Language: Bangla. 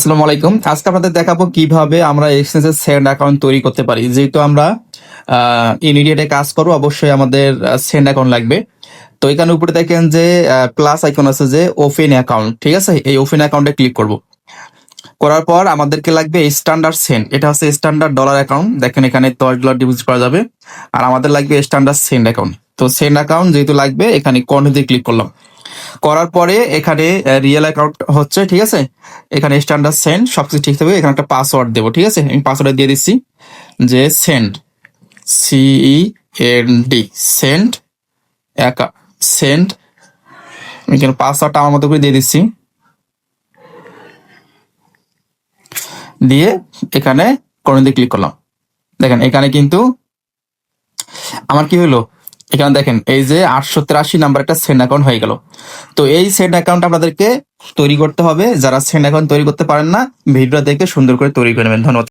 আসসালামু আলাইকুম। আজকে আপনাদের দেখাবো কিভাবে আমরা এক্সচেঞ্জের সেন্ড অ্যাকাউন্ট তৈরি করতে পারি। যেহেতু আমরা ইমিডিয়েটে কাজ করবো, অবশ্যই আমাদের সেন্ড অ্যাকাউন্ট লাগবে। তো এখানে উপরে দেখেন যে প্লাস আইকন আছে যে ওপেন অ্যাকাউন্ট, ঠিক আছে? এই ওপেন অ্যাকাউন্টে ক্লিক করব। করার পর আমাদেরকে লাগবে স্ট্যান্ডার্ড সেন্ড। এটা হচ্ছে স্ট্যান্ডার্ড ডলার অ্যাকাউন্ট। দেখেন এখানে $10 ডিপোজিট করা যাবে। আর আমাদের লাগবে স্ট্যান্ডার্ড সেন্ড অ্যাকাউন্ট। তো সেন্ড অ্যাকাউন্ট যেহেতু লাগবে, এখানে কন্টিনিউ ক্লিক করলাম। করার পরে এখানে রিয়েল অ্যাকাউন্ট হচ্ছে, ঠিক আছে? এখানে স্ট্যান্ডার্ড সেন্ড সবকিছু ঠিক থাকবে। এখানে একটা পাসওয়ার্ড দেবো, ঠিক আছে? আমি পাসওয়ার্ড দিয়ে দিচ্ছি যে সেন্ড, CEND, সেন্ড সেন্ড। আমি এখানে পাসওয়ার্ডটা আমার মতো করে দিয়ে দিচ্ছি, দিয়ে এখানে কর্নার ক্লিক করলাম। দেখেন এখানে কিন্তু আমার কি হলো, এখানে দেখেন এই যে 883 নাম্বার একটা সেন্ড অ্যাকাউন্ট হয়ে গেল। তো এই সেন্ড অ্যাকাউন্ট আপনাদেরকে তৈরি করতে হবে। যারা সেন্ড অ্যাকাউন্ট তৈরি করতে পারেন না, ভিডিওটা দেখে সুন্দর করে তৈরি করে নেবেন। ধন্যবাদ।